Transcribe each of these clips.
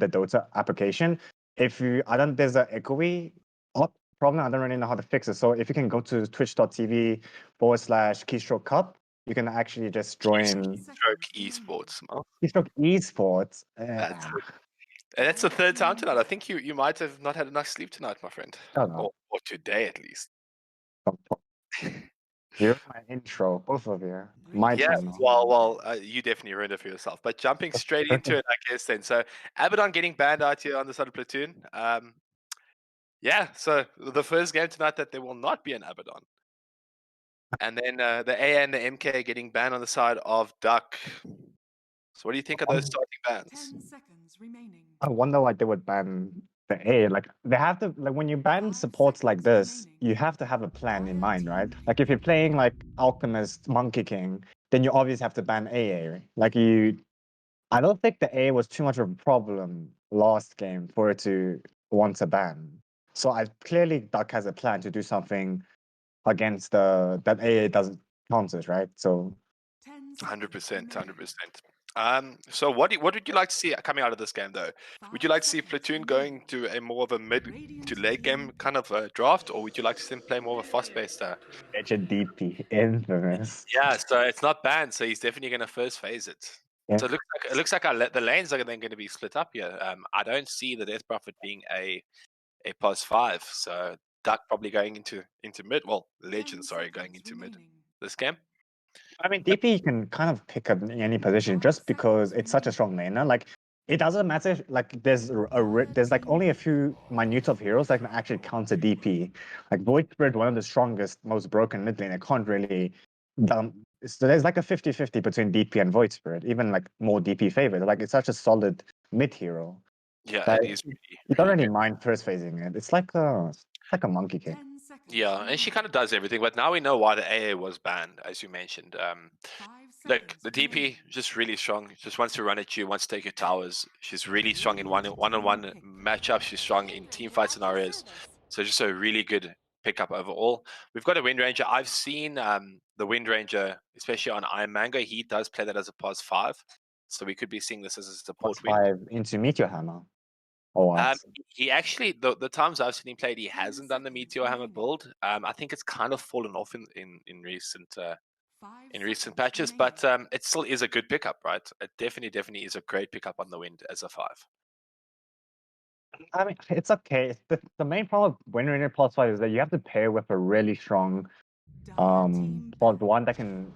the Dota application. If you, I don't, there's an echoey problem. I don't really know how to fix it. So if you can go to twitch.tv/Keystroke Cup, you can actually just join Keystroke Esports. Keystroke Esports. That's the third time tonight. I think you might have not had enough sleep tonight, my friend. Oh, no. Or today at least. You're my intro, both of you. My Yeah, turn. well, you definitely ruined it for yourself. But jumping straight into it, I guess then. So Abaddon getting banned out here on the side of Platoon. Yeah, so the first game tonight that there will not be an Abaddon. And then the A and the MK getting banned on the side of Duck. So what do you think of those starting bans? 10 seconds remaining. I wonder why they would ban the A. Like they have to, like when you ban supports like this, you have to have a plan in mind, right? Like if you're playing like Alchemist, Monkey King, then you obviously have to ban AA. Like I don't think the A was too much of a problem last game for it to want to ban. So clearly Duck has a plan to do something against that AA doesn't counters, right? So 100%, 100%. So what would you like to see coming out of this game, though? Would you like to see Platoon going to a more of a mid to late game kind of draft, or would you like to see him play more of a fast-paced? Legend DP, infamous. Yeah, so it's not banned, so he's definitely going to first phase it. Yeah. So it looks like the lanes are then going to be split up here. I don't see the Death Prophet being a +5, so Duck probably going into mid. Well, Legend, sorry, going into mid this game. I mean, DP can kind of pick up in any position just because it's such a strong laner. Like, it doesn't matter. Like, there's like only a few minute of heroes that can actually counter DP. Like Void Spirit, one of the strongest, most broken mid laner, can't really. So there's like a 50-50 between DP and Void Spirit. Even like more DP favored. Like it's such a solid mid hero. Yeah, it is. You don't really mind first phasing it. It's like a Monkey King. Yeah, and she kind of does everything, but now we know why the AA was banned, as you mentioned. Look, the DP just really strong. Just wants to run at you, wants to take your towers. She's really strong in one-on-one matchups. She's strong in team fight scenarios. So just a really good pickup overall. We've got a Wind Ranger. I've seen the Wind Ranger, especially on Iron Mango. He does play that as a +5. So we could be seeing this as a support +5 into Meteor Hammer. Oh, he actually the times I've seen him played, he hasn't done the Meteor Hammer build. I think it's kind of fallen off in recent patches, but it still is a good pickup, right? It definitely is a great pickup on the Wind as a 5. I mean, it's okay. The main problem with Wind Ranger +5 is that you have to pair with a really strong +1 that can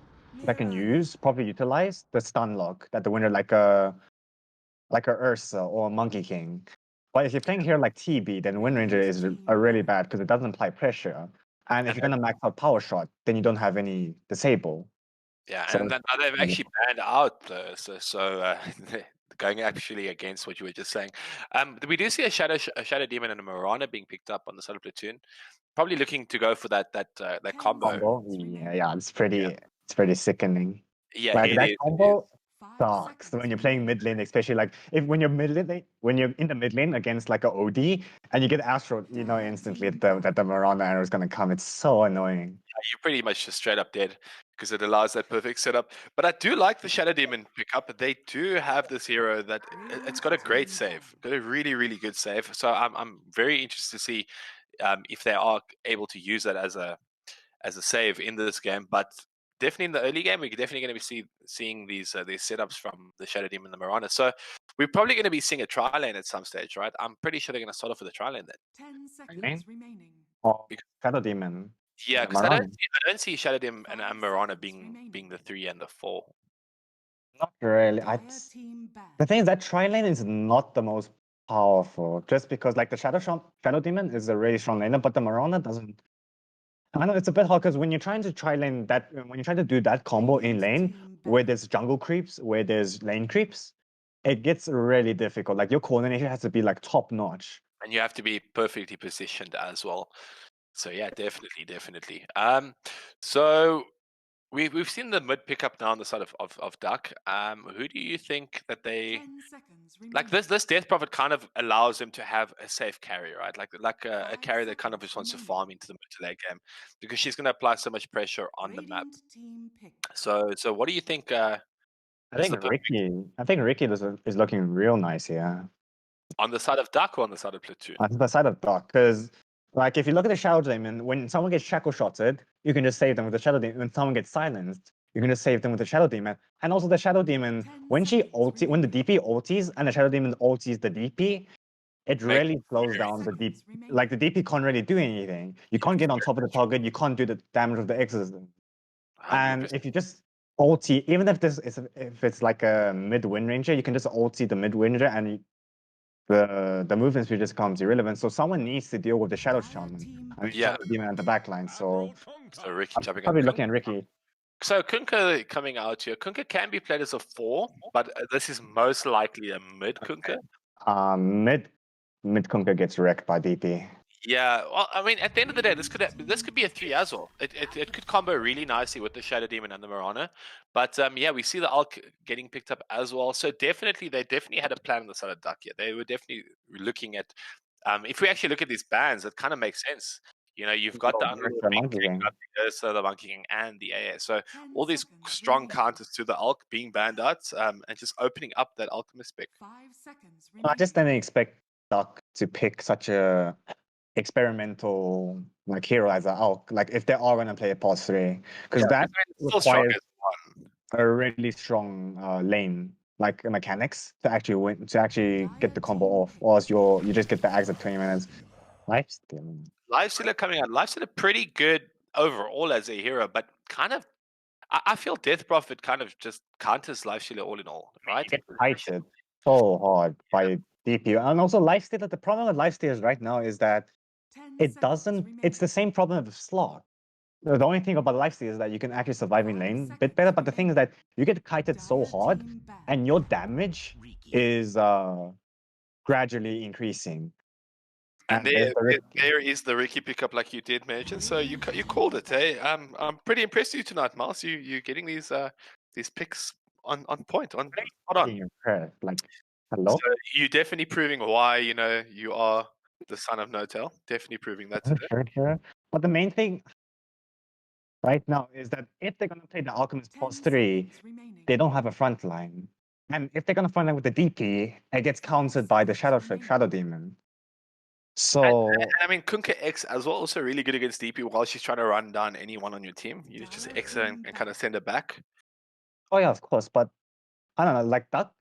probably utilize the stun lock that the winner like a Ursa or a Monkey King. But if you're playing here like TB, then Wind Ranger is really bad because it doesn't apply pressure. And if you're gonna max out Power Shot, then you don't have any disable. Yeah, So, and then now they've actually banned out going actually against what you were just saying. We do see a Shadow Demon and a Mirana being picked up on the side of Platoon. Probably looking to go for that combo. Yeah, it's pretty sickening. Yeah, like that combo Five sucks when you're playing seconds mid lane, especially like when you're in the mid lane against like a OD and you get Astro, you know instantly that the Miranda arrow is gonna come. It's so annoying. You're pretty much just straight up dead because it allows that perfect setup. But I do like the Shadow Demon pickup. They do have this hero that it's got a great save, got a really, really good save. So I'm very interested to see if they are able to use that as a save in this game. But definitely in the early game, we're definitely going to be seeing these setups from the Shadow Demon and the Mirana. So we're probably going to be seeing a tri lane at some stage, right? I'm pretty sure they're going to start off with a tri lane then. 10 seconds remaining. Oh, Shadow Demon. Yeah, because I don't see Shadow Demon and Mirana being the 3 and the 4. Not really. The thing is that tri lane is not the most powerful, just because like the Shadow Demon is a really strong laner, but the Mirana doesn't. I know it's a bit hard because when you're trying to when you're trying to do that combo in lane where there's jungle creeps, where there's lane creeps, it gets really difficult. Like your coordination has to be like top notch, and you have to be perfectly positioned as well. So yeah, definitely. So we've seen the mid pickup now on the side of Duck. Who do you think that they like? This Death Prophet kind of allows them to have a safe carry, right? Like a carry that kind of just wants to farm into the mid to late game because she's going to apply so much pressure on the map. So what do you think? I think Ricky is looking real nice here. On the side of Duck or on the side of Platoon? On the side of Duck, because like if you look at the Shadow Demon, when someone gets shackle shotted, you can just save them with the Shadow Demon. When someone gets silenced, you can just save them with the Shadow Demon. And also the Shadow Demon, when the DP ulties and the Shadow Demon ulties the DP, it really slows down the DP. Like the DP can't really do anything. You can't get on top of the target. You can't do the damage of the exorcism. And 100%. if you just ulti, even if if it's like a mid Wind Ranger, you can just ulti the mid Wind Ranger and the movement speed just becomes irrelevant. So someone needs to deal with the Shadow Shaman. I mean, Yeah. Shadow Demon at the backline. So So Ricky I'm jumping probably on. looking at Ricky. So Kunkka coming out here. Kunkka can be played as a 4, but this is most likely a mid Kunkka. Mid Kunkka gets wrecked by DP. Yeah, well, I mean, at the end of the day, this could be a 3 as well. It could combo really nicely with the Shadow Demon and the Mirana. But yeah, we see the Alk getting picked up as well. So they definitely had a plan on the side of Duck here. They were definitely looking at, if we actually look at these bands, it kind of makes sense. You know, you've got the The Monkey King. the Monkey King, and the AA. So all these strong counters to the Alk being banned out, and just opening up that Alchemist pick. 5 seconds I remaining. just didn't expect Duck to pick such a experimental like hero as an Alk. Like if they are gonna play a pause 3, because that Still strong requires as one. a really strong lane like mechanics to actually win, to actually get the combo off, or else you just get the axe at 20 minutes. Lifesteal. Lifestealer coming out. Lifestealer pretty good overall as a hero, but kind of I feel Death Prophet kind of just counters Lifestealer all in all, right? You get kited so hard by DP. And also Lifestealer, the problem with Lifestealers right now is that 10 it seconds doesn't, it's the remaining. same problem with Slot. The only thing about Lifesteal is that you can actually survive in 5 lane a bit seconds better, but the thing is that you get kited so Dire hard team ban. and your damage is gradually increasing. And there's the risk. there is the Ricky pickup, like you did mention. So you called it, eh? I'm pretty impressed with you tonight, Miles. You're getting these picks on point, spot on. Being impressed. Like, hello? So you're definitely proving why you are the son of No-Tail. Definitely proving that today. Sure. But the main thing right now is that if they're gonna play the Alchemist 10 pause 3, seconds remaining. they don't have a front line. And if they're gonna front line with the DP, it gets countered by the Shadow Demon. So And I mean, Kunkka X as well, also really good against DP while she's trying to run down anyone on your team. You just X her and kind of send her back. oh yeah, of course, but I don't know, like Duck,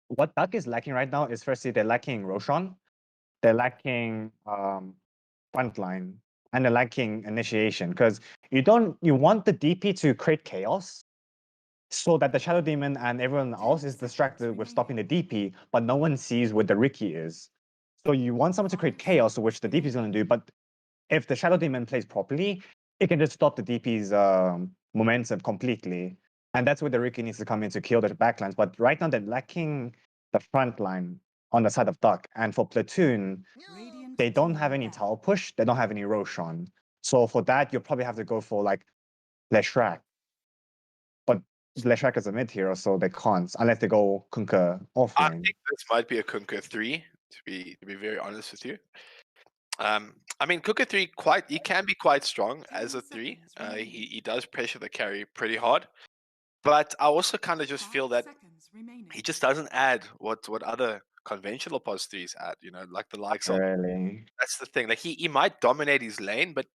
what Duck is lacking right now is firstly they're lacking Roshan, they're lacking frontline, and they're lacking initiation. Because you want the DP to create chaos so that the Shadow Demon and everyone else is distracted with stopping the DP, but no one sees where the Ricky is. So you want someone to create chaos, which the DP is going to do, but if the Shadow Demon plays properly, it can just stop the DP's momentum completely. And that's where the Ricky needs to come in to kill the backlines. But right now, they're lacking the front line on the side of Duck. And for Platoon, Radiant they don't team have any ban. tower push. They don't have any Roshan. So for that, you'll probably have to go for like Leshrac. But Leshrac is a mid hero, so they can't unless they go Kunkka I offlane. think this might be a Kunkka 3, to be very honest with you. I mean, Kunkka 3 he can be quite strong as a 3. He does pressure the carry pretty hard. But I also kind of just feel that he just doesn't add what other conventional pos 3s add, like the likes of. Really? That's the thing. Like he might dominate his lane, but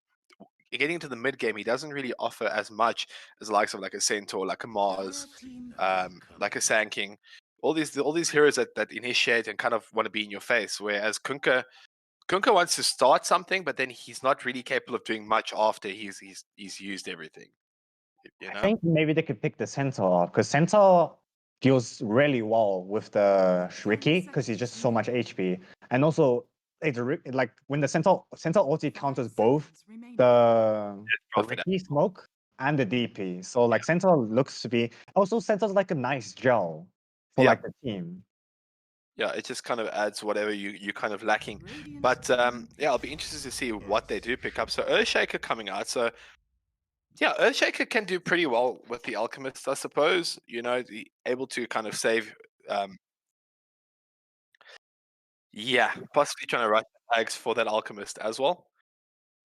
getting into the mid game, he doesn't really offer as much as the likes of like a Centaur, like a Mars, like a Sand King. All these heroes that initiate and kind of want to be in your face. Whereas Kunkka wants to start something, but then he's not really capable of doing much after he's used everything. I think maybe they could pick the Centaur, because Centaur deals really well with the Ricky, because he's just so much HP. And also, it's like when the Centaur ulti counters both the Ricky smoke and the DP. So like Centaur looks to be also Centaur's like a nice gel for like the team. Yeah, it just kind of adds whatever you kind of lacking. But yeah, I'll be interested to see what they do pick up. So Earthshaker coming out. So yeah, Earthshaker can do pretty well with the Alchemist, I suppose. Able to kind of save. Yeah, possibly trying to rush the Ags for that Alchemist as well.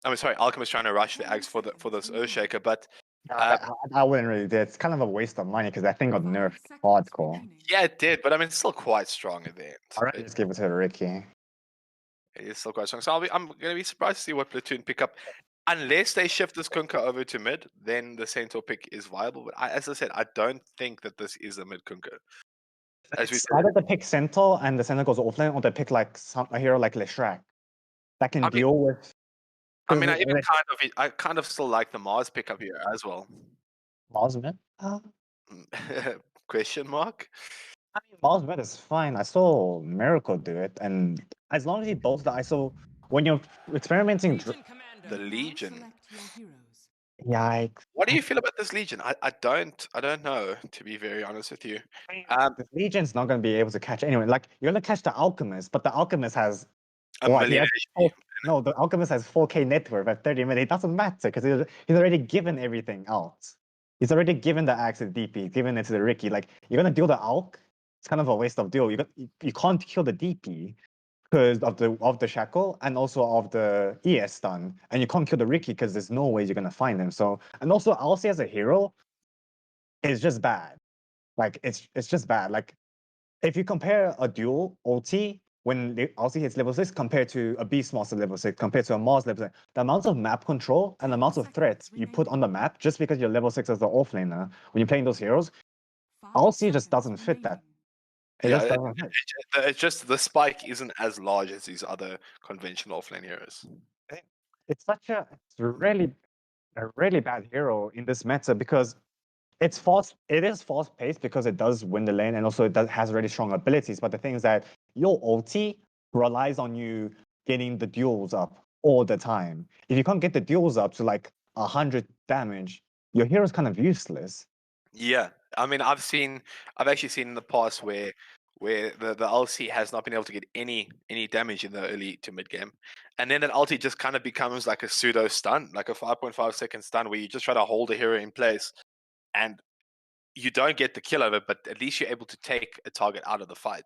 I mean, sorry, Alchemist trying to rush the Ags for this Earthshaker, but I wouldn't really do it. It's kind of a waste of money because that thing got nerfed hardcore. Yeah, it did, but I mean, it's still quite strong at the end. I'd rather just give it to Ricky. It is still quite strong. So I'm going to be surprised to see what Platoon pick up. Unless they shift this Kunkka over to mid, then the Centaur pick is viable. But as I said, I don't think that this is a mid Kunkka. It's either they pick Centaur and the Centaur goes offlane, or they pick like a hero like Leshrac that can deal with. I mean, I kind of still like the Mars pickup here as well. Mars mid? Question mark? I mean, Mars mid is fine. I saw Miracle do it, and as long as he bolts the ISO, when you're experimenting, the Legion. Yikes! What do you feel about this Legion? I don't know, to be very honest with you. The Legion's not going to be able to catch anyone. Like you're going to catch the Alchemist, but the Alchemist has a million. No, the Alchemist has 4K net worth at 30 minutes. It doesn't matter because he's already given everything out. He's already given the axe to the DP, given it to the Ricky. Like you're gonna deal the Alch, it's kind of a waste of deal. You can't kill the DP because of the shackle and also of the ES stun, and you can't kill the Ricky because there's no way you're gonna find him. So and also Alcy as a hero is just bad. Like it's just bad. Like if you compare a dual ulti when the Alcy hits level 6 compared to a Beastmaster level 6, compared to a Mars level 6, the amount of map control and the amount of threats you put on the map just because you're level 6 as the offlaner when you're playing those heroes, Alcy just doesn't fit that. It's just the spike isn't as large as these other conventional offlane heroes. It's a really bad hero in this meta because it is fast paced because it does win the lane and also it has really strong abilities. But the thing is that your ulti relies on you getting the duels up all the time. If you can't get the duels up to like 100 damage, your hero's kind of useless. Yeah, I mean, I've actually seen in the past where the ulti has not been able to get any damage in the early to mid game, and then that ulti just kind of becomes like a pseudo stun, like a 5.5 second stun where you just try to hold a hero in place. And you don't get the kill over, but at least you're able to take a target out of the fight.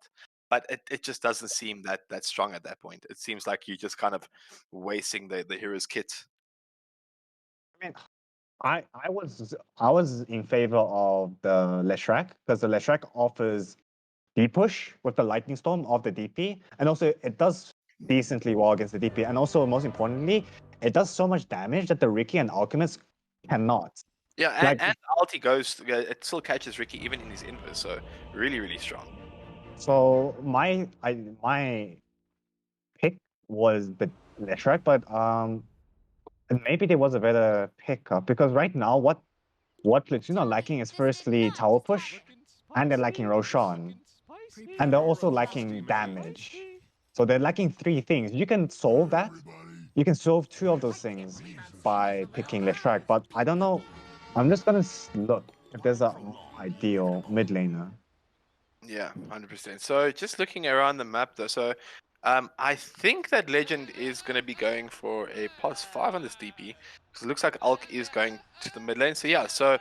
But it just doesn't seem that strong at that point. It seems like you're just kind of wasting the hero's kit. I mean, I was in favor of the Leshrac because the Leshrac offers deep push with the lightning storm of the DP, and also it does decently well against the DP, and also most importantly, it does so much damage that the Ricky and Alchemist cannot. Yeah, and ulti goes, it still catches Ricky even in his inverse, so really, really strong. So my pick was the Leshrac, but maybe there was a better pickup because right now what Platoon are lacking is firstly tower push, and they're lacking Roshan, and they're also lacking damage. So they're lacking 3 things. You can solve that. You can solve 2 of those things by picking Leshrac, but I don't know. I'm just gonna look if there's an ideal mid laner. Yeah, 100%. So just looking around the map though, so I think that Legend is going to be going for a +5 on this DP because it looks like Alk is going to the mid lane. So yeah, so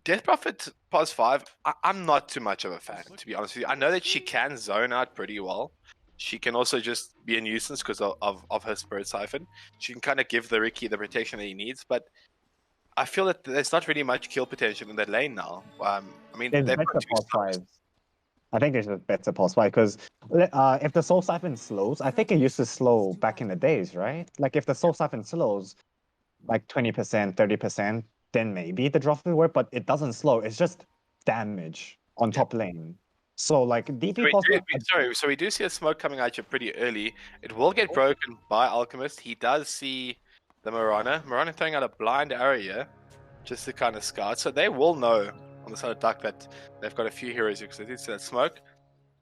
Death Prophet +5, I'm not too much of a fan, to be honest with you. I know that she can zone out pretty well. She can also just be a nuisance because of her Spirit Siphon. She can kind of give the Ricky the protection that he needs, but I feel that there's not really much kill potential in that lane now. I mean, they've got 2 +5s. I think there's a better +5 because if the Soul Siphon slows, I think it used to slow back in the days, right? Like if the Soul Siphon slows like 20%, 30%, then maybe the drop will work, but it doesn't slow. It's just damage on top lane. So like DP so we do see a smoke coming out here pretty early. It will get broken by Alchemist. He does see the Mirana throwing out a blind area just to kind of scout. So they will know on the side of DUC that they've got a few heroes here because they did see that smoke.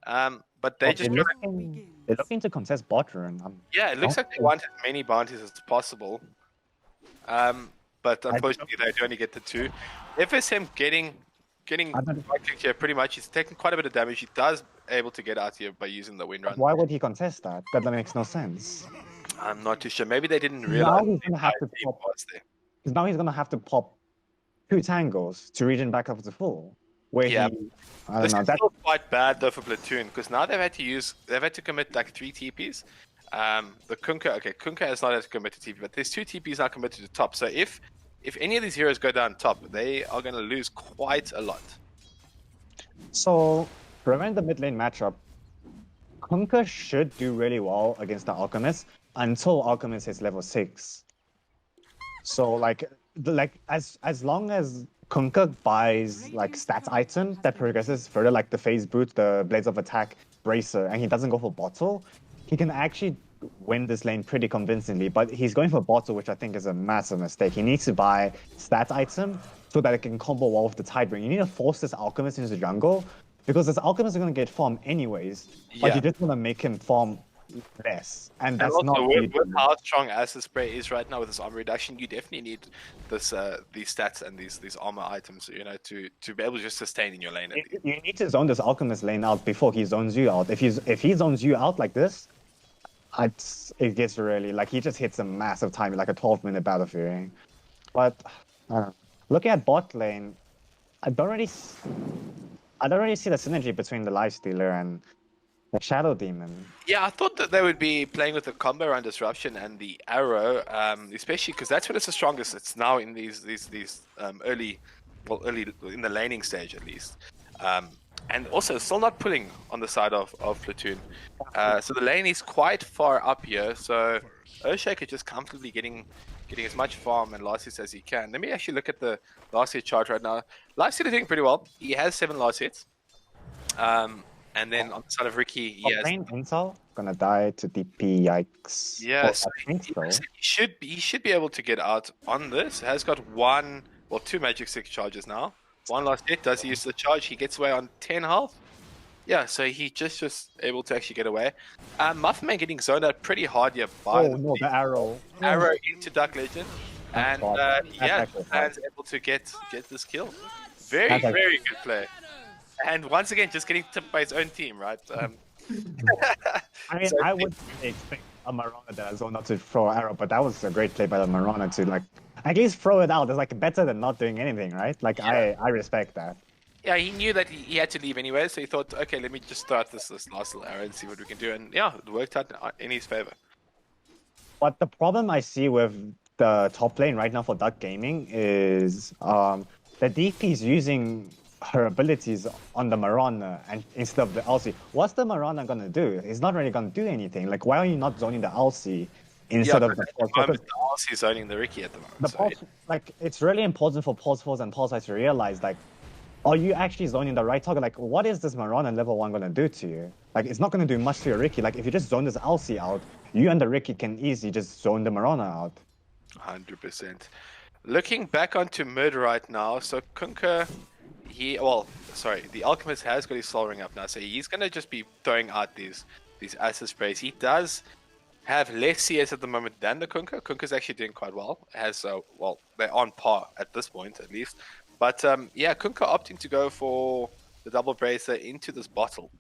But they're looking to contest bot rune. Yeah, it looks like they want as many bounties as possible. But unfortunately they do only get the 2. FSM getting here pretty much. He's taking quite a bit of damage. He does able to get out here by using the wind run. Why would he contest that? That makes no sense. I'm not too sure. Maybe they didn't realize. Now he's gonna have to pop. Now he's gonna have to pop 2 tangles to regen back up to full. Where I don't know. That's quite bad though for Platoon because now they've had to commit like 3 TPs. The Kunkka has not had to commit to TP, but there's 2 TPs now committed to top. So if if any of these heroes go down top, they are going to lose quite a lot. So, prevent the mid lane matchup, Kunkka should do really well against the Alchemist until Alchemist is level 6. So, like as long as Kunkka buys like stats item that progresses further, like the phase boot, the Blades of Attack, Bracer, and he doesn't go for bottle, he can actually win this lane pretty convincingly. But he's going for bottle, which I think is a massive mistake. He needs to buy stat item so that it can combo well with the Tidebringer. You need to force this Alchemist into the jungle, because this Alchemist is going to get farm anyways, but you just want to make him farm less, and that's also, not with how strong Acid Spray is right now with this armor reduction, you definitely need this these stats and these armor items, you know, to be able to just sustain in your lane. You need to zone this Alchemist lane out before he zones you out. If he zones you out like this, it gets really, like, he just hits a massive time, like a 12-minute battle fury. But I don't know. Looking at bot lane, I don't really see the synergy between the Lifestealer and the Shadow Demon. Yeah, I thought that they would be playing with the combo around Disruption and the Arrow, especially because that's when it's the strongest. It's now in these early in the laning stage at least. And also still not pulling on the side of Platoon. So the lane is quite far up here, so Earthshaker just comfortably getting as much farm and last hits as he can. Let me actually look at the last hit chart right now. Last hit is doing pretty well. He has 7 last hits. And then on the side of Ricky, he has... Intel gonna die to DP, yikes. Yes, so. he should be able to get out on this. Has got 2 Magic 6 charges now. 1 last hit. Does he use the charge? He gets away on 10 health. Yeah, so he just able to actually get away. Muffman getting zoned out pretty hard here by the arrow. Arrow into Dark Legend. And Man's able to get this kill. Very good play. And once again, just getting tipped by his own team, right? I mean, I would expect a Marana that zone not to throw arrow, but that was a great play by the Marana to, like, at least throw it out. It's like better than not doing anything, right? Like, I respect that. Yeah, he knew that he had to leave anyway, so he thought, okay, let me just start this last little arrow and see what we can do. And yeah, it worked out in his favor. But the problem I see with the top lane right now for Duck Gaming is the DP is using her abilities on the Marana and instead of the Alcy. What's the Marana gonna do? It's not really gonna do anything. Like, why are you not zoning the Alcy instead of the Pulse? The Alcy is zoning the Ricky at the moment. The Pulse, like, it's really important for Pulse Force and Pulse to realize, like, are you actually zoning the right target? Like, what is this Marana level 1 gonna do to you? Like, it's not gonna do much to your Ricky. Like, if you just zone this Alcy out, you and the Ricky can easily just zone the Marana out. 100%. Looking back onto mid right now, so Kunkka, the Alchemist has got his Soul Ring up now, so he's going to just be throwing out these Acid Sprays. He does have less CS at the moment than the Kunkka. Kunkka's actually doing quite well. They're on par at this point, at least. But, yeah, Kunkka opting to go for the double bracer into this bottle.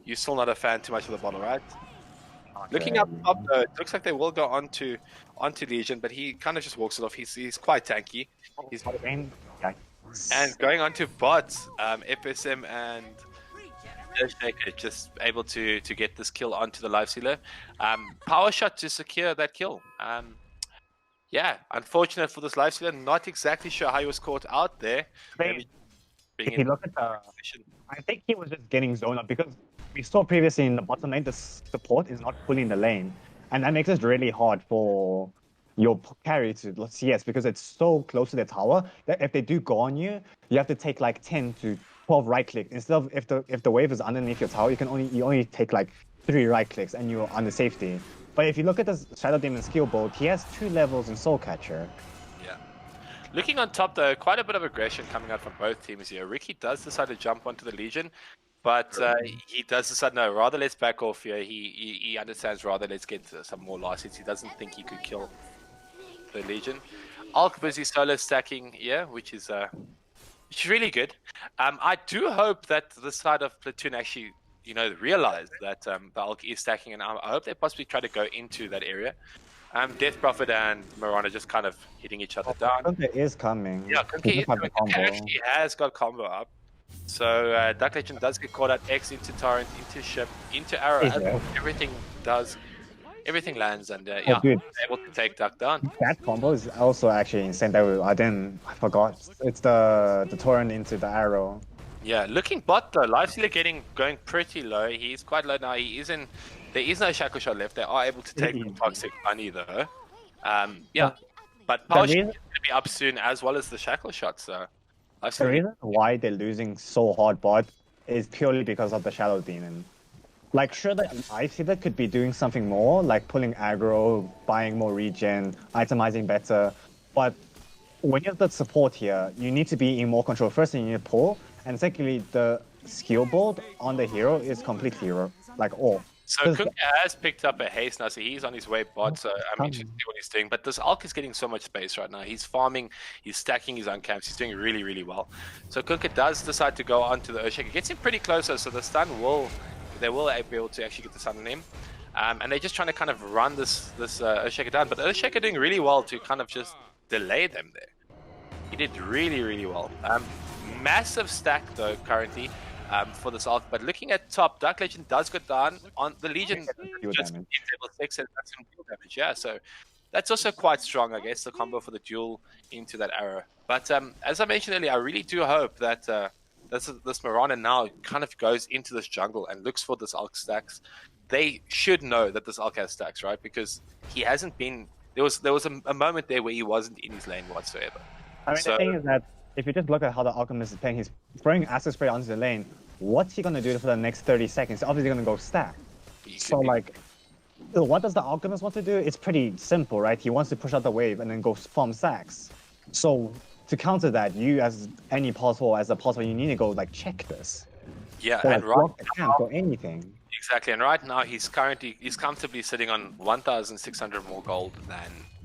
You're still not a fan too much of the bottle, right? Okay. Looking up top, though, it looks like they will go onto Legion, but he kind of just walks it off. He's quite tanky. And going on to bots, FSM and Earthshaker just able to get this kill onto the Lifestealer. Power shot to secure that kill. Yeah, unfortunate for this Lifestealer. Not exactly sure how he was caught out there. I think he was just getting zoned up because we saw previously in the bottom lane, the support is not pulling the lane. And that makes it really hard for your carry to CS because it's so close to the tower that if they do go on you, you have to take like 10 to 12 right clicks. Instead of if the wave is underneath your tower, you only take like 3 right clicks and you're under safety. But if you look at the Shadow Demon skill build, he has 2 levels in Soul Catcher. Yeah. Looking on top though, quite a bit of aggression coming out from both teams here. Ricky does decide to jump onto the Legion, but he does decide, no, rather let's back off here. He understands, rather let's get some more last hits. He doesn't think he could kill the Legion. Alk busy solo stacking here, which is really good. I do hope that the side of Platoon actually, realize that the Alk is stacking, and I hope they possibly try to go into that area. Death Prophet and Marana just kind of hitting each other down. Kunkka is coming. Yeah, Kunkka actually has got combo up. So Dark Legend does get caught out. X into Torrent, into Ship, into Arrow. Everything does everything lands, and Oh, yeah, dude, able to take Duck down. that combo is also actually insane. That I forgot. It's the torrent into the arrow. Yeah, looking bot though, Lifestealer going pretty low. He's quite low now. He is in. There is no shackle shot left. They are able to take the Easy. toxic bunny though. Yeah, But but power shot reason- is going to be up soon as well as the shackle shot. So The Lifestealer. reason why they're losing so hard bot is purely because of the Shadow Demon. Like, sure, I see that could be doing something more, like pulling aggro, buying more regen, itemizing better. But when you have the support here, you need to be in more control. First, you need to pull, and secondly, the skill board on the hero is completely like off. So Kunkka has picked up a haste now, so he's on his way bot. So I'm interested to see what he's doing. But this Alk is getting so much space right now. He's farming, he's stacking his own camps. He's doing really, really well. So Kunkka does decide to go onto the Earthshaker. Gets him pretty close, so the stun they will be able to actually get the stun on him. And they're just trying to kind of run this Earthshaker down. But Earthshaker doing really well to kind of just delay them there. He did really, really well. Massive stack though currently. For this Alk, but looking at top, Dark Legend does go down on the Legion. Just level 6 and that's some deal damage, yeah. So that's also quite strong, I guess, the combo for the duel into that arrow. But as I mentioned earlier, I really do hope that this Mirana now kind of goes into this jungle and looks for this Alk stacks. They should know that this Alk has stacks, right? Because he hasn't been. There was a moment there where he wasn't in his lane whatsoever. I mean, the thing is that if you just look at how the Alchemist is playing, he's throwing Acid Spray onto the lane. What's he gonna do for the next 30 seconds? He's obviously gonna go stack. So like, what does the Alchemist want to do? It's pretty simple, right? He wants to push out the wave and then go farm sacks. So to counter that, you as any possible, you need to go like check this. Yeah, or, and like, right block the camp or anything. Exactly, and right now he's comfortably sitting on 1,600 more gold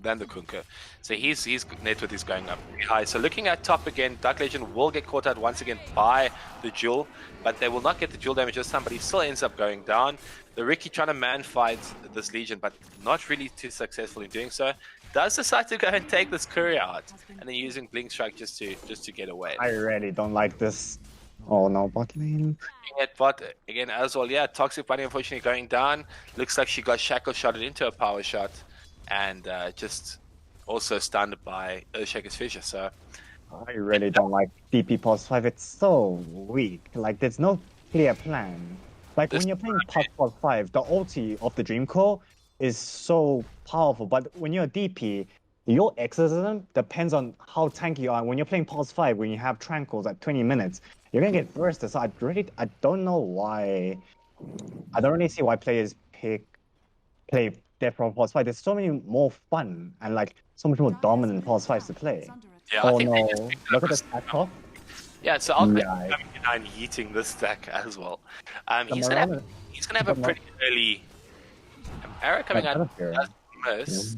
than the Kunkka. So his net worth is going up pretty high. So looking at top again, Dark Legend will get caught out once again by the duel, but they will not get the duel damage this time, but he still ends up going down. The Ricky trying to man fight this Legion, but not really too successful in doing so. Does decide to go and take this courier out, and then using Blink Strike just to get away. I really don't like this. Oh no, bot lane. At bot again as well, yeah. Toxic Bunny unfortunately going down. Looks like she got shackle shotted into a power shot, and just also stunned by Earthshaker's Fissure. So I really don't like DP +5. It's so weak. Like there's no clear plan. Like when you're playing +5, the ulti of the Dream Core is so powerful. But when you're a DP, your exorcism depends on how tanky you are. When you're playing +5, when you have Tranquils at 20 minutes, you're gonna get bursted. So I don't know why. I don't really see why players play Death Row +5. There's so many more fun and like so much more dominant +5s to play. yeah, Oh I think they just no! picked it Look up at the as- stack off. Yeah, so Alk Yeah. coming in and yeeting this stack as well. The He's gonna Mirana- have a the pretty early arrow coming out. Mirana- Miss.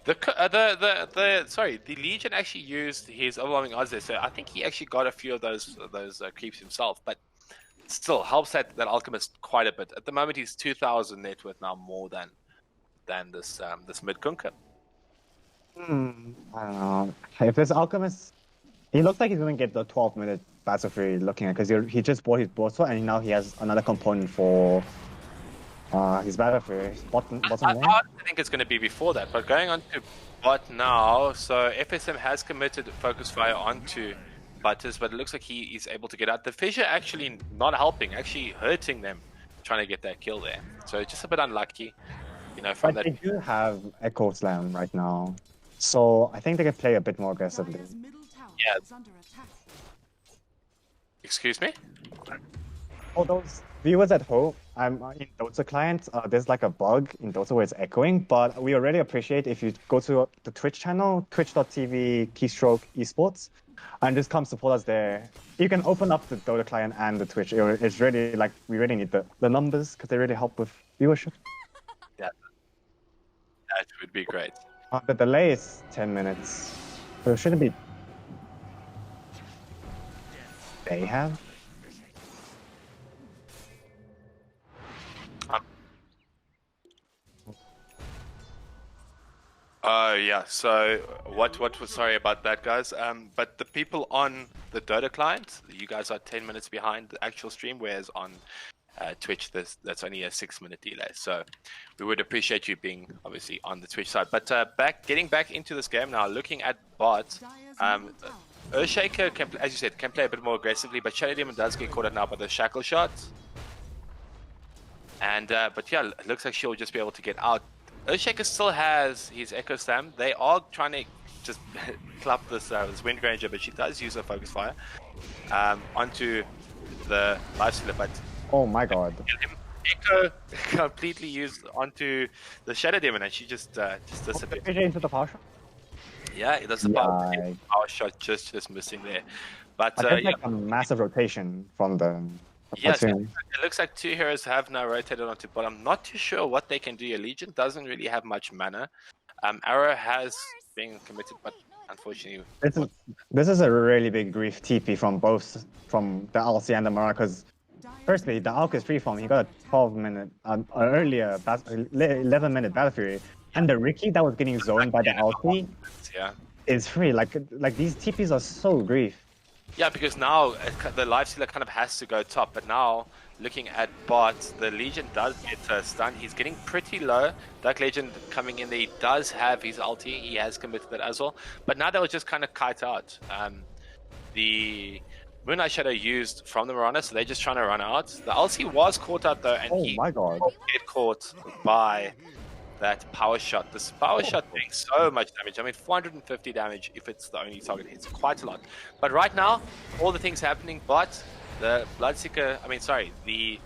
The Legion actually used his overwhelming odds there, so I think he actually got a few of those creeps himself, but still helps that Alchemist quite a bit. At the moment, he's 2,000 net worth now more than this mid Kunkka. I don't know. If this Alchemist, he looks like he's gonna get the 12-minute Battle Fury looking at, because he just bought his broadsword and now he has another component for his Battle Fury. Bottom I lane. think it's going to be before that, but going on to bot now, so FSM has committed Focus Fire onto Butters, but it looks like he is able to get out. The Fissure actually not helping, actually hurting them, trying to get that kill there. So just a bit unlucky, from But that. they do have Echo Slam right now, so I think they can play a bit more aggressively. Yeah. Excuse me? For those viewers at home, I'm in Dota client. There's like a bug in Dota where it's echoing, but we already appreciate if you go to the Twitch channel, twitch.tv Keystroke Esports, and just come support us there. You can open up the Dota client and the Twitch. It's really like we really need the numbers because they really help with viewership. Yeah, that would be great. The delay is 10 minutes, so it shouldn't be. They have. Yeah, so what was, sorry about that, guys. But the people on the Dota client, you guys are 10 minutes behind the actual stream, whereas on Twitch, that's only a 6-minute delay. So we would appreciate you being obviously on the Twitch side. But getting back into this game now, looking at bot, Earthshaker can, as you said, can play a bit more aggressively, but Shadow Demon does get caught out now by the shackle shot. And but yeah, it looks like she'll just be able to get out. Earthshaker still has his Echo Slam. They are trying to just clap this Wind Ranger, but she does use her Focus Fire onto the Lifestealer. But Oh my god. Echo completely used onto the Shadow Demon, and she just disappeared. Into the power shot? Yeah, it does a power shot just missing there. But There's yeah. like a massive rotation from the Yes, it platoon. looks like two heroes have now rotated onto bot. I'm not too sure what they can do here. Legion doesn't really have much mana. Arrow has been committed, but unfortunately... This is a really big grief TP from the LC and the Mirage, because firstly, the Alk is freeform. He got a 12-minute, earlier 11-minute Battle Fury, and the Ricky that was getting zoned by the LC is free. Like these TPs are so grief. Yeah, because now the Lifestealer kind of has to go top, but now looking at bot, the Legion does get stunned. He's getting pretty low. Dark Legend coming in there, he does have his ulti. He has committed that as well. But now they'll just kind of kite out. The Moonlight Shadow used from the Mirana, so they're just trying to run out. The LC was caught out though, and he get caught by that power shot. This power shot doing so much damage. I mean, 450 damage if it's the only target. It's quite a lot. But right now, all the things happening, but the Bloodseeker, the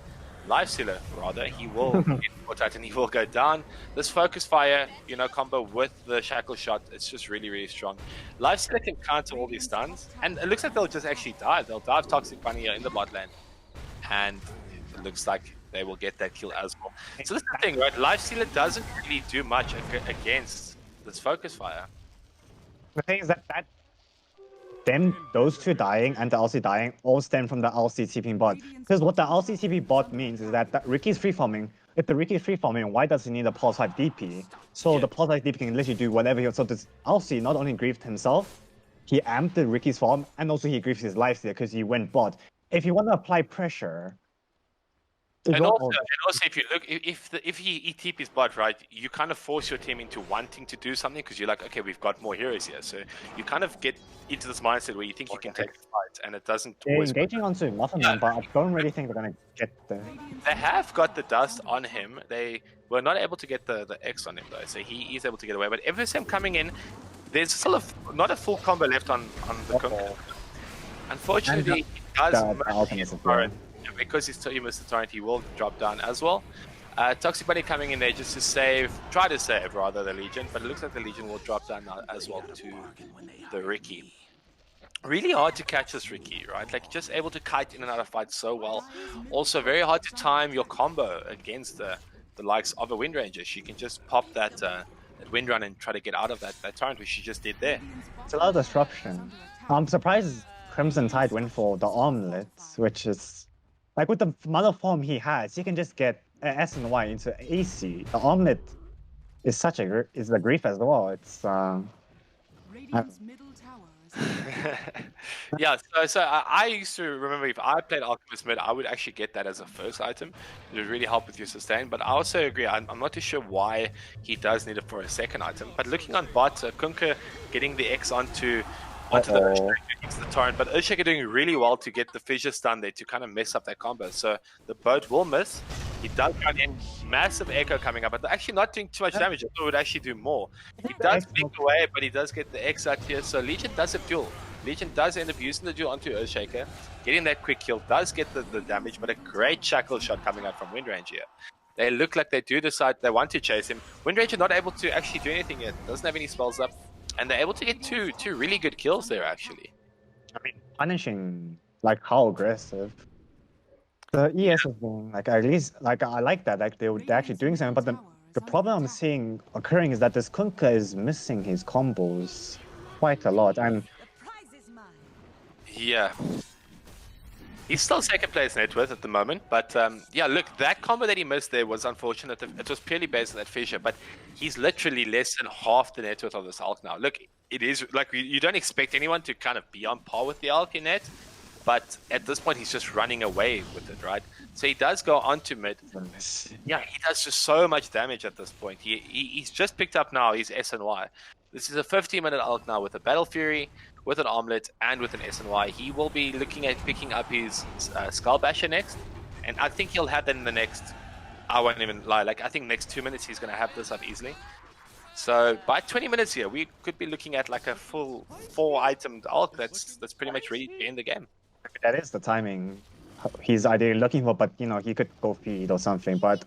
Lifestealer, rather, he will get caught out and he will go down. This Focus Fire, combo with the Shackle Shot, it's just really, really strong. Lifestealer can counter all these stuns, and it looks like they'll just actually die. They'll dive Toxic Bunny in the bot lane, and it looks like they will get that kill as well. So this is the thing, right? Lifestealer doesn't really do much against this Focus Fire. The thing is that those two dying and the LC dying all stem from the LC TP bot. Because what the LC TP bot means is that Ricky's free-farming. If the Ricky is free-farming, why does he need a Pulse 5 DP? So the Pulse 5 DP can literally do whatever he... So this LC not only griefed himself, he amped the Ricky's farm, and also he griefed his Lifestealer because he went bot. If you want to apply pressure... And also, if you look, if he TP his bot, right, you kind of force your team into wanting to do something because you're like, okay, we've got more heroes here. So you kind of get into this mindset where you think you can take the fight, and it doesn't always... They're engaging onto Muffin, but I don't really think they're going to get there. They have got the dust on him. They were not able to get the X on him, though, so he is able to get away. But FSM coming in, there's still not a full combo left on the Kunkka. Unfortunately, he does because he missed the torrent, he will drop down as well. Toxic Bunny coming in there just to try to save rather the Legion, but it looks like the Legion will drop down now as well to the Ricky. Really hard to catch this Ricky, right? Like just able to kite in and out of fights so well. Also very hard to time your combo against the likes of a Wind Ranger. She can just pop that Wind Run and try to get out of that torrent, which she just did there. It's a lot of disruption. I'm surprised Crimson Tide went for the Armlets, which is... Like with the amount of form he has, he can just get S and Y into AC. The Armlet is is a grief as well. It's yeah. So I used to remember if I played Alchemist mid, I would actually get that as a first item. It would really help with your sustain. But I also agree. I'm not too sure why he does need it for a second item. But looking on bot, Kunkka getting the X onto the Earthshaker, the torrent, but Earthshaker doing really well to get the fissure stun there to kind of mess up that combo. So the boat will miss. He does run in, massive echo coming up, but actually not doing too much damage. I thought it would actually do more. He does blink away, but he does get the X out here. So Legion does a duel. Legion does end up using the duel onto Earthshaker, getting that quick kill, does get the damage, but a great shackle shot coming out from Wind Ranger here. They look like they do decide they want to chase him. Wind Ranger not able to actually do anything yet. Doesn't have any spells up. And they're able to get two really good kills there, actually. I mean, punishing, like, how aggressive. The ES is being, like, at least, like, I like that. Like, they're actually doing something. But the problem I'm seeing occurring is that this Kunkka is missing his combos quite a lot. And yeah. He's still second place net worth at the moment, but yeah, look, that combo that he missed there was unfortunate. It was purely based on that fissure, but he's literally less than half the net worth of this Hulk now. Look, it is like you don't expect anyone to kind of be on par with the Hulk in net, but at this point he's just running away with it, right? So he does go onto mid. Yeah, he does just so much damage at this point. He's just picked up now his SNY. This is a 15-minute ult now with a Battle Fury, with an Armlet, and with an SNY. He will be looking at picking up his Skull Basher next, and I think he'll have that in the next, I won't even lie, like I think next 2 minutes he's going to have this up easily. So by 20 minutes here, we could be looking at like a full 4-item ult that's pretty much ready to end the game. That is the timing he's ideally looking for, but you know, he could go feed or something. But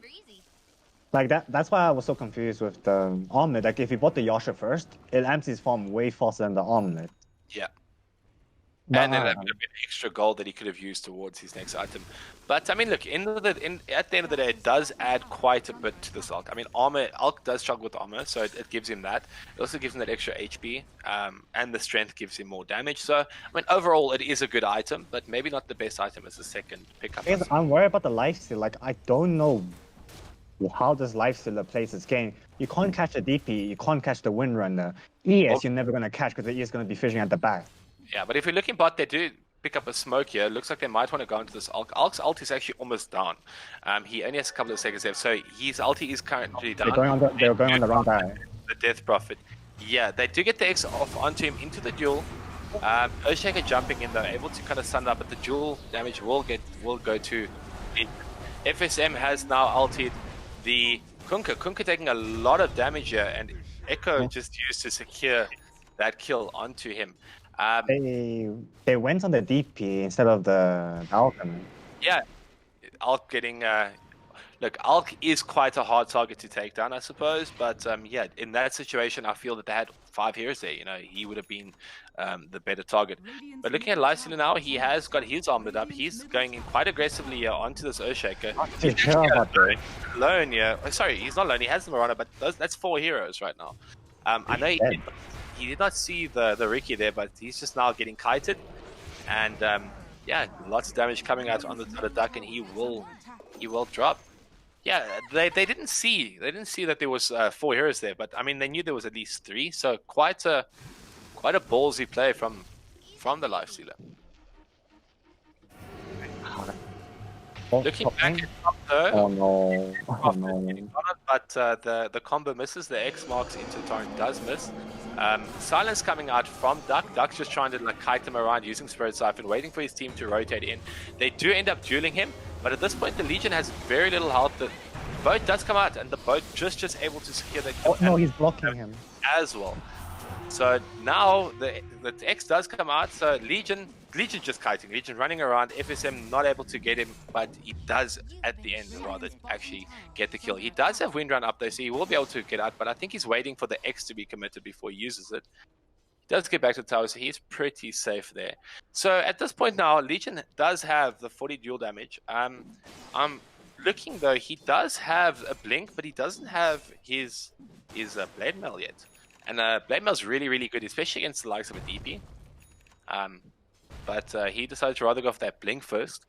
like that's why I was so confused with the Armlet. Like if he bought the Yasha first, it empties farm way faster than the Armlet. Yeah. But, And then a bit of extra gold that he could have used towards his next item. But I mean, look, at the end of the day, it does add quite a bit to this Ulk. I mean, Ulk does struggle with armor, so it gives him that. It also gives him that extra HP, and the strength gives him more damage. So, I mean, overall, it is a good item, but maybe not the best item as the second pickup. I'm worried about the lifesteal. Like, I don't know how this lifestealer plays this game. You can't catch the DP, you can't catch the Windrunner. ES, you're never going to catch because the ES is going to be fishing at the back. Yeah, but if you're looking bot, they do pick up a smoke here. Looks like they might want to go into this Ulk. Ulk's ult is actually almost down. He only has a couple of seconds left, so his ulti is currently down. They're going on the wrong guy. The Death Prophet. Yeah, they do get the X off onto him into the duel. Earthshaker jumping in, they're able to kind of stun up, but the duel damage will go to it. FSM has now ulted the Kunkka. Kunkka taking a lot of damage here, and Echo just used to secure that kill onto him. They went on the DP instead of the Alchemy. Yeah, Ulk getting look, Ulk is quite a hard target to take down, I suppose, but yeah, in that situation I feel that they had 5 heroes there, you know, he would have been the better target. But looking at Lifestealer now, he has got his armored up, he's going in quite aggressively onto this Earthshaker. He's alone, yeah. Oh, sorry, he's not alone, he has the Marana, but that's 4 heroes right now. I know he did not see the Riki there, but he's just now getting kited, and yeah, lots of damage coming out on the duck, and he will drop. Yeah, they didn't see that there was 4 heroes there, but I mean they knew there was at least 3, so quite a ballsy play from the Lifestealer. Looking back at top though, oh no, but the combo misses. The X marks into Torrent does miss. Silence coming out from Duck. Duck's just trying to like kite him around using Spirit Siphon, waiting for his team to rotate in. They do end up dueling him, but at this point the Legion has very little health. The boat does come out, and the boat just able to secure the kill. Oh no, he's blocking him as well. So now the X does come out. So Legion just kiting. Legion running around. FSM not able to get him, but he does at the end rather actually get the kill. He does have Windrun up there, so he will be able to get out. But I think he's waiting for the X to be committed before he uses it. He does get back to the tower, so he's pretty safe there. So at this point now, Legion does have the 40 dual damage. I'm looking though. He does have a blink, but he doesn't have his blade mail yet. And blade mail is really good, especially against the likes of a DP. But he decided to rather go for that blink first.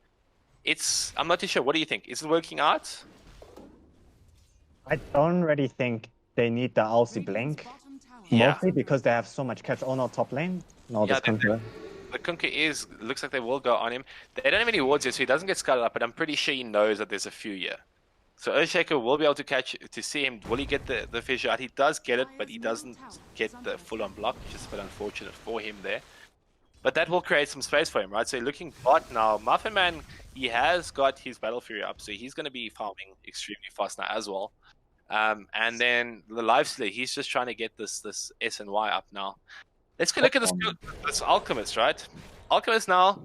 I'm not too sure. What do you think? Is it working out? I don't really think they need the Alcy blink. Yeah. Mostly because they have so much catch. Oh no, top lane. No, yeah, this Kunkka. The Kunkka looks like they will go on him. They don't have any wards yet, so he doesn't get scuttled up, but I'm pretty sure he knows that there's a few here. So Earthshaker will be able to see him. Will he get the fish out? He does get it, but he doesn't get the full-on block, which is a bit unfortunate for him there. But that will create some space for him, right? So looking bot now, Muffin Man, he has got his Battle Fury up, so he's going to be farming extremely fast now as well. And then the Lifestealer, he's just trying to get this SNY up now. Let's go look at this Alchemist, right? Alchemist now,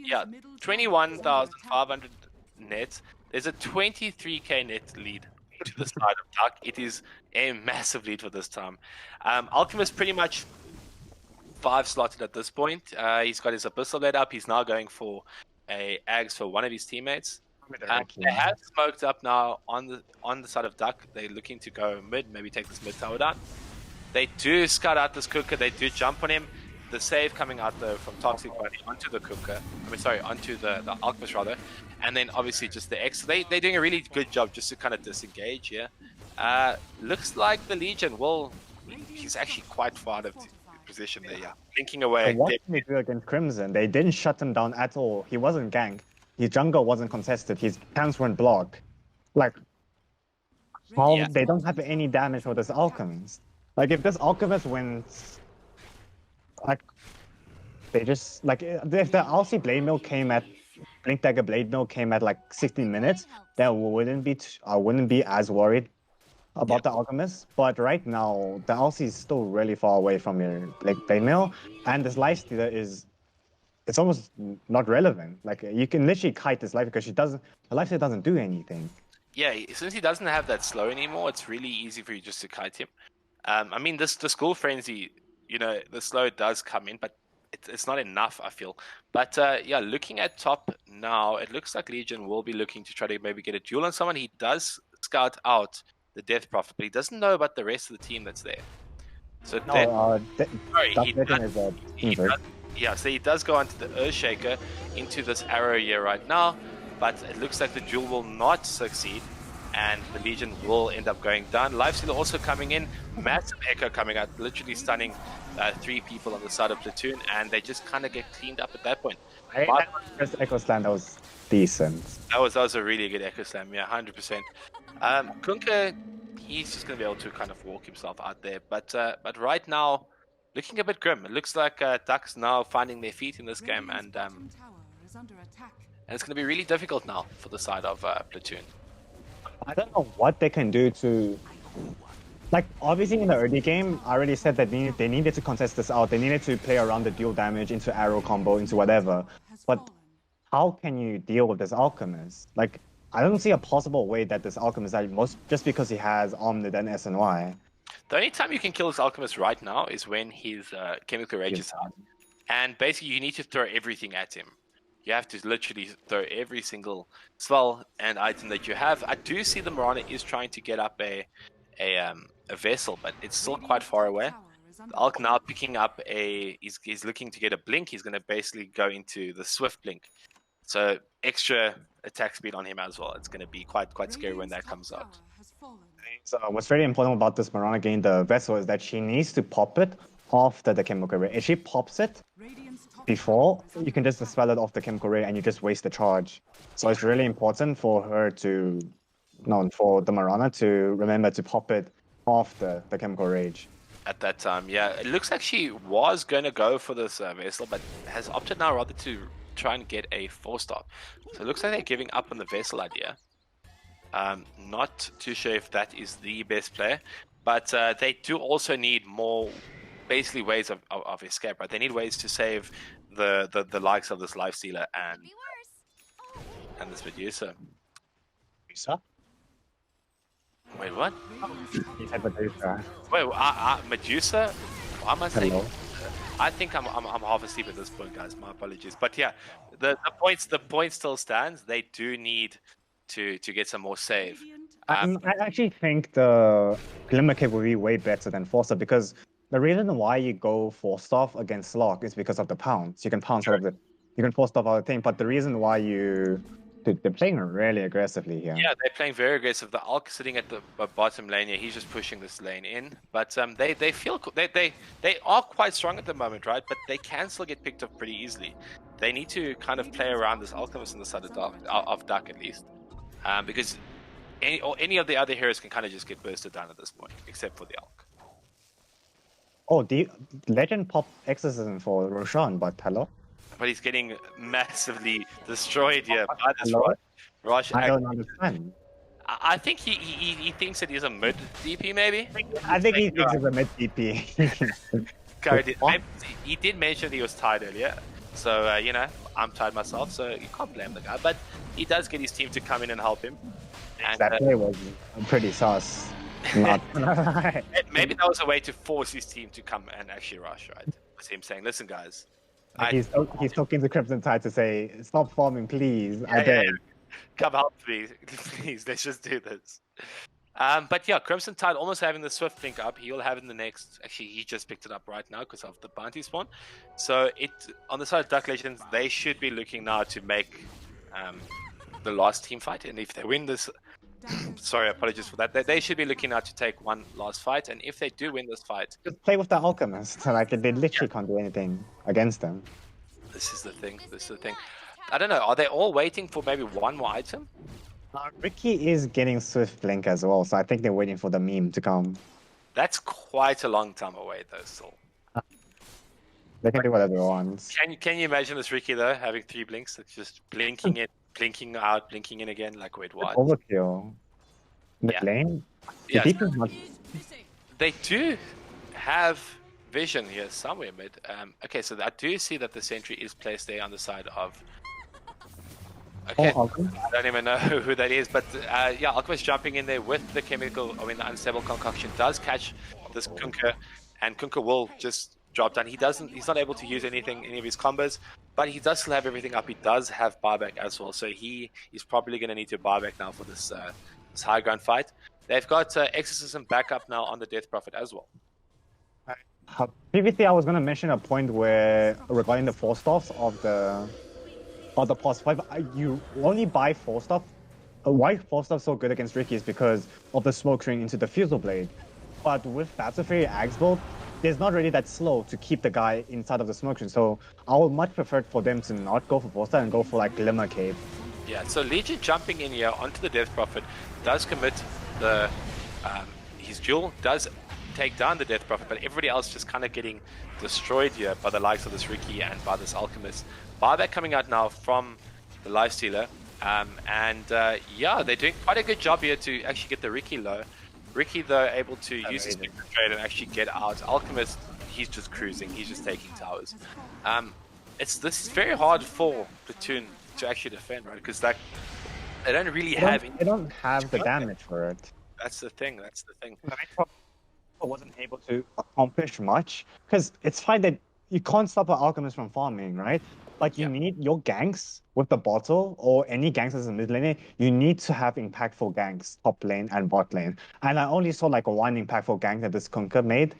yeah, 21,500 net. There's a 23k net lead to the side of Duck. It is a massive lead for this time. Alchemist pretty much 5 slotted at this point. He's got his Abyssal Blade up. He's now going for a Ags for one of his teammates. They have smoked up now on the side of Duck. They're looking to go mid, maybe take this mid tower down. They do scout out this Kunkka. They do jump on him. The save coming out though from Toxic Bunny onto the Kunkka. I mean, sorry, onto the Alchemist rather. And then obviously just the X. They're doing a really good job just to kind of disengage here. Looks like the Legion will. He's actually quite far to position there, yeah. Blinking So away. what can they do against Crimson? They didn't shut him down at all. He wasn't ganked. His jungle wasn't contested. His camps weren't blocked. Like, how Yeah. they don't have any damage for this Alchemist. Like, if this Alchemist wins, like, they just, like, if the RC Blade Mill came at, Blink Dagger Blade Mill came at like 16 minutes, then I wouldn't be as worried about the Alchemist. But right now, the RC is still really far away from your Blade Mill, and this Lifestealer is, it's almost not relevant. Like, you can literally kite this life because the Lifestealer doesn't do anything. Yeah, since he doesn't have that slow anymore, it's really easy for you just to kite him. I mean, the School Frenzy, you know, the slow does come in, but it's not enough, I feel. But yeah, looking at top now, it looks like Legion will be looking to try to maybe get a duel on someone. He does scout out the Death Prophet, but he doesn't know about the rest of the team that's there. So No, sorry, Dark Legend is a injured. yeah, so he does go onto the Earthshaker into this arrow here right now, but it looks like the duel will not succeed, and the Legion will end up going down. Lifestealer also coming in, massive Echo coming out, literally stunning 3 people on the side of Platoon, and they just kind of get cleaned up at that point. First Echo Slam, that was decent. That was a really good Echo Slam, yeah, 100%. Kunkka, he's just going to be able to kind of walk himself out there, but right now, looking a bit grim. It looks like Ducks now finding their feet in this game, and it's going to be really difficult now for the side of Platoon. I don't know what they can do to, like, obviously in the early game, I already said that they needed to contest this out. They needed to play around the dual damage into arrow combo, into whatever. But how can you deal with this Alchemist? Like, I don't see a possible way that this Alchemist, just because he has Omnid and SNY. The only time you can kill this Alchemist right now is when his Chemical Rage is out. And basically, you need to throw everything at him. You have to literally throw every single spell and item that you have. I do see the Mirana is trying to get up a vessel, but it's still quite far away. Alk now picking up he's looking to get a blink. He's going to basically go into the Swift Blink. So extra attack speed on him as well. It's going to be quite scary when that comes out. So what's very important about this Mirana getting the vessel is that she needs to pop it after the Chemical Ray. If she pops it before, you can just dispel it off the Chemical Ray and you just waste the charge. So it's really important for her to, for the Mirana to remember to pop it after the Chemical Rage. At that time, yeah. It looks like she was going to go for this vessel, but has opted now rather to try and get a 4-star. So it looks like they're giving up on the vessel idea. Not too sure if that is the best play, but they do also need more, basically, ways of escape, right? They need ways to save the likes of this Lifestealer and this Medusa. Medusa? Wait, what? He said Medusa. Wait, Medusa? Why am I saying? Hello? I think I'm half asleep at this point, guys. My apologies. But yeah, the point still stands. They do need to get some more save. I actually think the Glimmer Cape will be way better than 4-star, because the reason why you go 4-star against Slog is because of the pounce. You can pounce out of the, you can 4-star out of the thing, but the reason why they're playing really aggressively here. Yeah, they're playing very aggressive. The Alk sitting at the bottom lane here, he's just pushing this lane in. But they feel they are quite strong at the moment, right? But they can still get picked up pretty easily. They need to kind of play around this Alchemist on the side of Duck at least, because any of the other heroes can kind of just get bursted down at this point, except for the Alk. Oh, the Legend pop Exorcism for Roshan, but hello? But he's getting massively destroyed here by this Hello? Rosh. I don't understand. I think he thinks that he's a mid DP, maybe? I think he thinks it's a mid DP. He did mention he was tired earlier. So, you know, I'm tired myself, so you can't blame the guy. But he does get his team to come in and help him. And, that play was pretty sus. Not maybe that was a way to force his team to come and actually rush, right? With him saying, listen, guys. He's talking to Crimson Tide to say, stop farming, please. I beg. Yeah. Come help me, please. Let's just do this. But yeah, Crimson Tide almost having the Swift Link up. He'll have it in the next. Actually, he just picked it up right now because of the bounty spawn. So on the side of Duck Legends, they should be looking now to make the last team fight. And if they win this sorry, apologies for that. They should be looking now to take one last fight, and if they do win this fight, Just play with the alchemist. Like they literally can't do anything against them. this is the thing. This is the thing. I don't know. Are they all waiting for maybe one more item? Ricky is getting Swift Blink as well, so I think they're waiting for the meme to come. That's quite a long time away, though. Still, They can do whatever they want. can you imagine this Ricky though having 3 blinks? It's just blinking in, blinking out, blinking in again. Like, wait, what? Overkill. Mid Yeah. lane? The Yeah, defense not... they do have vision here somewhere mid. Okay, so I do see that the sentry is placed there on the side of. Okay, Alchemist? I don't even know who that is, but yeah, Alchemist jumping in there with the chemical, I mean the unstable concoction does catch this Kunkka, and Kunkka will just drop down. He's not able to use any of his combos, but he does still have everything up. He does have buyback as well, so he is probably going to need to buyback now for this high ground fight. They've got Exorcism back up now on the Death Prophet as well. Previously, I was going to mention a point where regarding the 4-stars of the past 5, you only buy 4-star. Why 4-star so good against Ricky is because of the smoke ring into the Fusel Blade. But with Battle Fury Axe Bolt, there's not really that slow to keep the guy inside of the smoke ring. So I would much prefer for them to not go for 4-star and go for like Glimmer Cave. Yeah, so Legion jumping in here onto the Death Prophet does commit the his duel, does take down the Death Prophet, but everybody else just kind of getting destroyed here by the likes of this Ricky and by this Alchemist. Buyback coming out now from the Lifestealer, and yeah, they're doing quite a good job here to actually get the Ricky low. Ricky though able to use his Spectre Trade and actually get out. Alchemist, he's just cruising, he's just taking towers. This is very hard for Platoon to actually defend, right? Because like they don't really have. They don't have the damage for it. That's the thing. That's the thing. I wasn't able to accomplish much because it's fine that you can't stop an alchemist from farming, right? Like you need your ganks with the bottle or any ganks as a mid lane. You need to have impactful ganks top lane and bot lane. And I only saw like one impactful gank that this Kunkka made,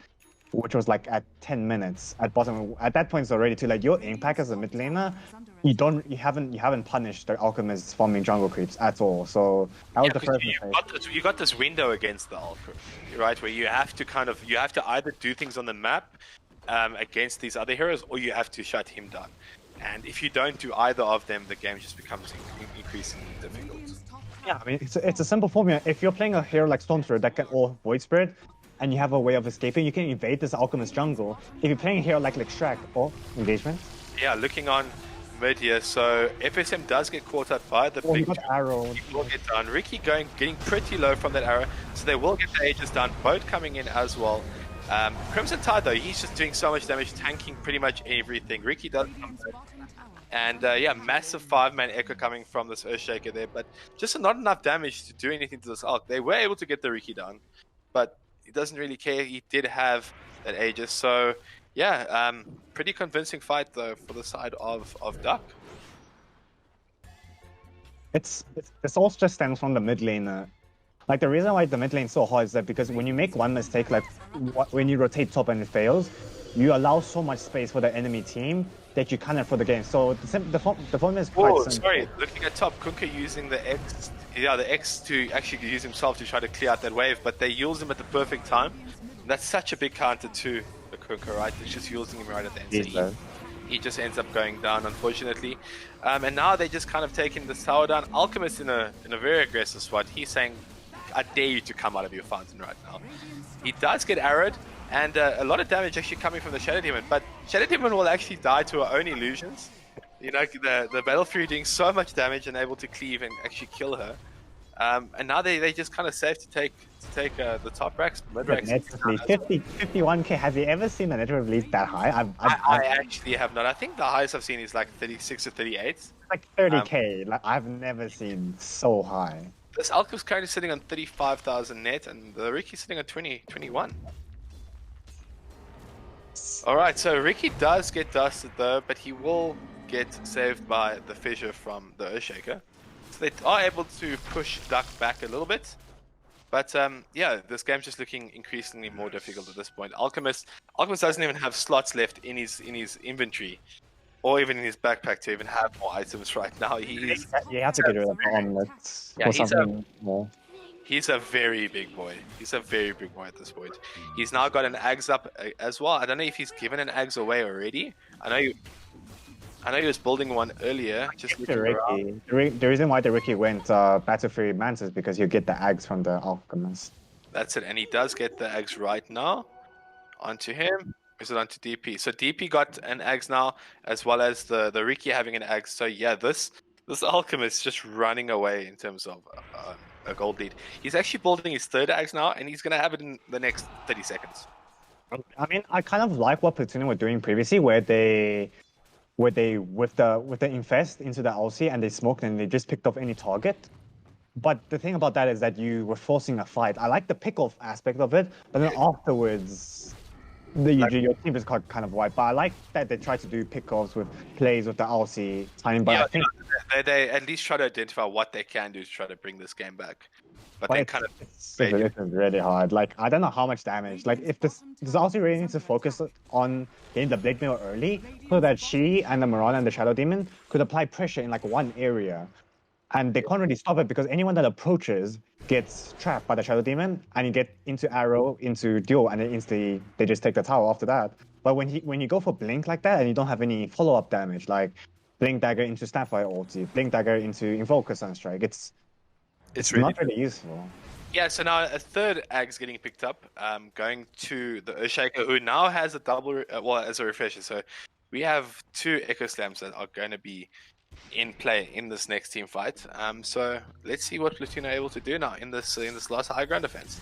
which was like at 10 minutes at bottom. At that point, it's already too like your impact as a mid laner. You haven't punished the alchemist's farming jungle creeps at all. So that was the first mistake. You got this window against the alchemist, right? Where you have to either do things on the map against these other heroes, or you have to shut him down. And if you don't do either of them, the game just becomes increasingly difficult. Yeah, I mean it's a simple formula. If you're playing a hero like Stormthrower that can or Void Spirit, and you have a way of escaping, you can evade this alchemist jungle. If you're playing a hero like Shrek or engagement. Yeah, looking on mid here, so FSM does get caught up by the big arrow. He will get down. Ricky getting pretty low from that arrow, so they will get the Aegis down. Boat coming in as well. Crimson Tide though, he's just doing so much damage, tanking pretty much everything. Ricky does come back. And yeah, massive 5-man echo coming from this Earthshaker there, but just not enough damage to do anything to this Alk. They were able to get the Ricky down, but he doesn't really care. He did have that Aegis, so yeah, pretty convincing fight though for the side of DUC. It's all just stems from the mid lane. Like the reason why the mid lane is so hard is that because when you make one mistake, like when you rotate top and it fails, you allow so much space for the enemy team that you can't afford the game. So the formula is quite simple. Sorry, looking at top, Kunkka using the X to actually use himself to try to clear out that wave, but they use him at the perfect time. That's such a big counter to the Kunkka, right? It's just using him right at the end. So he just ends up going down, unfortunately. And now they're just kind of taking the tower down. Alchemist in a very aggressive spot. He's saying, I dare you to come out of your fountain right now. He does get arrowed, and a lot of damage actually coming from the Shadow Demon, but Shadow Demon will actually die to her own illusions. You know, the Battle Fury doing so much damage and able to cleave and actually kill her. And now they just kind of safe to take the top racks, mid racks. 51k. Have you ever seen a net release that high? I actually have not. I think the highest I've seen is like 36 or 38. Like 30k. Like I've never seen so high. This Alchemist currently sitting on 35,000 net, and the Ricky's sitting on 21. Alright, so Ricky does get dusted though, but he will get saved by the fissure from the Earthshaker. So they are able to push DUC back a little bit. But yeah, this game's just looking increasingly more difficult at this point. Alchemist doesn't even have slots left in his inventory, or even in his backpack to even have more items right now. You have to get rid of the omelets for something more. He's a very big boy. He's a very big boy at this point. He's now got an Ags up as well. I don't know if he's given an Ags away already. I know he was building one earlier. Just The looking around. Ricky, the reason why the Ricky went Battle Fury Manta is because you get the Ags from the Alchemist. That's it. And he does get the Ags right now. Onto him. Is it onto DP? So DP got an Ags now, as well as the Ricky having an Ags. So yeah, this Alchemist just running away in terms of a gold lead. He's actually building his third Ags now, and he's gonna have it in the next 30 seconds. I mean, I kind of like what Pl4toon were doing previously, where they with the infest into the LC and they smoked and they just picked off any target. But the thing about that is that you were forcing a fight. I like the pick-off aspect of it, but then afterwards, your team is kind of wiped. But I like that they try to do pick-offs with plays with the LC time. But yeah, I think they at least try to identify what they can do to try to bring this game back. But they kind of it's really hard. Like, I don't know how much damage. Like, if this LC really needs to focus on getting the Blade Mail early, so that she and the Marauder and the Shadow Demon could apply pressure in like one area. And they can't really stop it because anyone that approaches gets trapped by the Shadow Demon, and you get into arrow, into duel, and then instantly they just take the tower after that. But when you go for Blink like that and you don't have any follow-up damage, like Blink Dagger into Snapfire ulti, Blink Dagger into Invoker Sunstrike, it's really not really useful. Yeah, so now a third Ag's getting picked up, going to the Earthshaker, who now has a double, as a refresher. So we have 2 Echo Slams that are going to be in play in this next team fight. So let's see what Pl4toon are able to do now in this last high ground defense.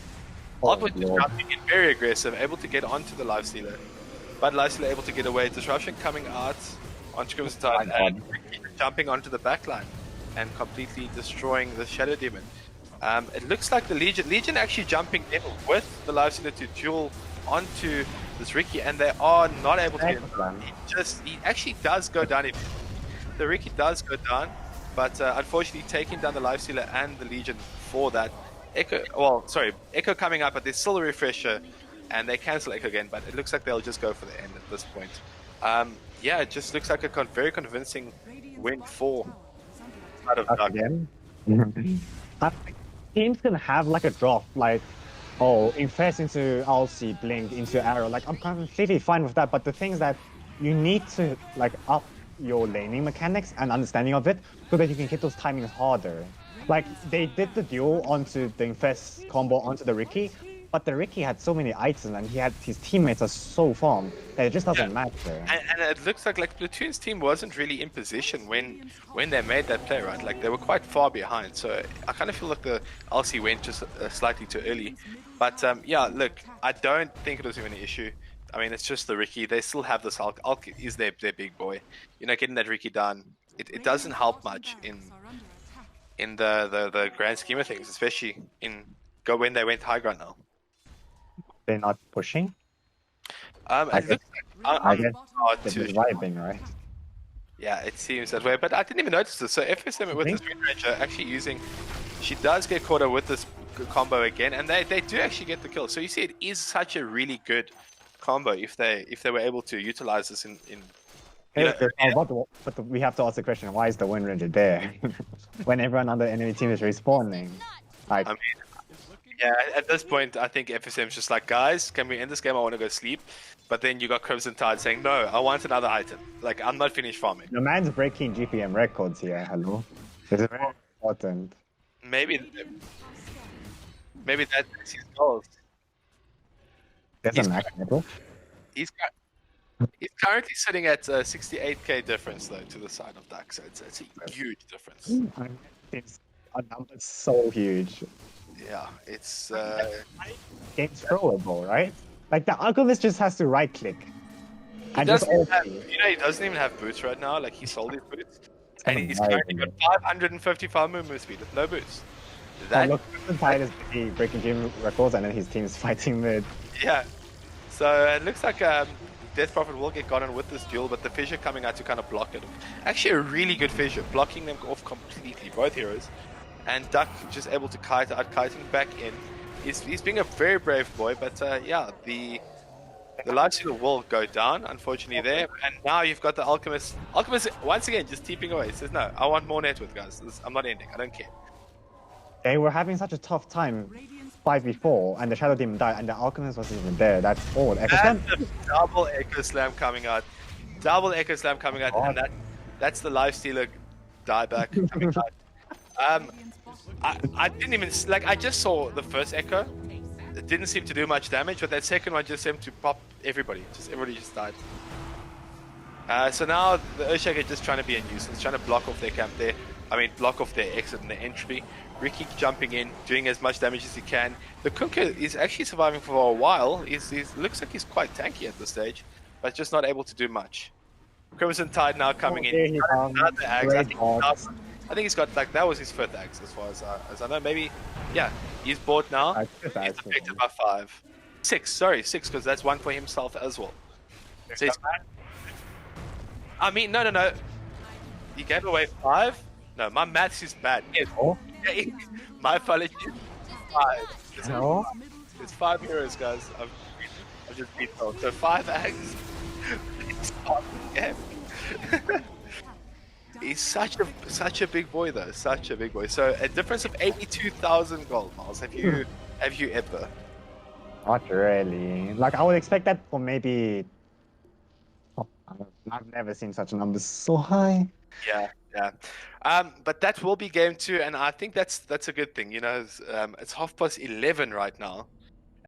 Lockwood is jumping in very aggressive, able to get onto the Lifestealer, but Lifestealer able to get away. Disruption coming out onto Crimson Tide and jumping onto the backline and completely destroying the Shadow Demon. It looks like the Legion actually jumping in with the Lifestealer to duel onto this Ricky, and they are not able to get he actually does go down. The Ricky does go down, but unfortunately taking down the Lifestealer and the Legion for that. Echo coming up, but there's still a refresher, and they cancel Echo again, but it looks like they'll just go for the end at this point. Yeah, it just looks like a very convincing win for out of Dark. Again. I think teams can have like a drop, like, infest into LC, Blink into Arrow. Like, I'm completely fine with that, but the thing is that you need to like up your laning mechanics and understanding of it so that you can hit those timings harder. Like, they did the duel onto the infest combo onto the Ricky, but the Ricky had so many items and his teammates are so farmed that it just doesn't matter. And it looks like Pl4toon's team wasn't really in position when they made that play, right? Like, they were quite far behind, so I kind of feel like the LC went just slightly too early. But yeah, look, I don't think it was even an issue. I mean, it's just the Ricky. They still have this Hulk. Hulk is their big boy. You know, getting that Ricky down, it doesn't help much in the grand scheme of things, especially when they went high ground now. They're not pushing? I guess they're vibing, right? Yeah, it seems that way, but I didn't even notice this. So FSM with this Wind Ranger actually she does get caught up with this combo again, and they do actually get the kill. So you see, it is such a really good combo if they were able to utilize this in but we have to ask the question, why is the Wind Ranger there when everyone on the enemy team is respawning? Like, I mean, yeah, at this point I think FSM's just like, guys, can we end this game? I want to go sleep. But then you got Crimson Tide saying, no, I want another item. Like, I'm not finished farming. The man's breaking GPM records here. Hello, this is very important. Maybe that's his goals. There's a max level. He's currently sitting at 68k difference though to the side of DUC, so it's a huge difference. It's a number so huge. Yeah, it's game's throwable, right? Like, the Alchemist just has to right click. He doesn't even have boots right now. Like, he sold his boots, and he's currently got 555 movement speed with no boots. Look, Crimson Tide is breaking game records, and then his team is fighting mid. Yeah, so it looks like Death Prophet will get gotten with this duel, but the fissure coming out to kind of block it. Actually, a really good fissure, blocking them off completely, both heroes. And DUC just able to kiting back in. He's being a very brave boy, but yeah, the Lifestealer will go down, unfortunately, there. And now you've got the Alchemist. Alchemist, once again, just TPing away. He says, no, I want more net worth, guys. I'm not ending. I don't care. they were having such a tough time 5v4, and the Shadow Demon died, and the Alchemist wasn't even there. That's all. Echo Slam? And the double Echo Slam coming out. Double Echo Slam coming out, and that's the Lifestealer dieback coming out. I didn't even like. I just saw the first Echo. It didn't seem to do much damage, but that second one just seemed to pop everybody. Everybody just died. So now the Earthshaker just trying to be a nuisance, trying to block off their camp there. I mean, block off their exit and their entry. Ricky jumping in, doing as much damage as he can. The Kunkka is actually surviving for a while. He looks like he's quite tanky at this stage, but just not able to do much. Crimson Tide now coming in. Another axe. I think he's got, like, that was his fifth axe as far as I know. Maybe, yeah, he's bought now. He's affected by 5. 6, sorry, 6, because that's one for himself as well. So I mean, no. You gave away 5? No, my maths is bad. Yes. My apologies. 5. No. It's 5 heroes, guys. I've just beat told. So 5 axe. It's part of the game. He's such a big boy though. Such a big boy. So a difference of 82,000 gold, Miles. Have you ever? Not really. Like, I would expect that for maybe. I've never seen such numbers so high. Yeah. But that will be game 2, and I think that's a good thing. You know, it's 11:30 right now.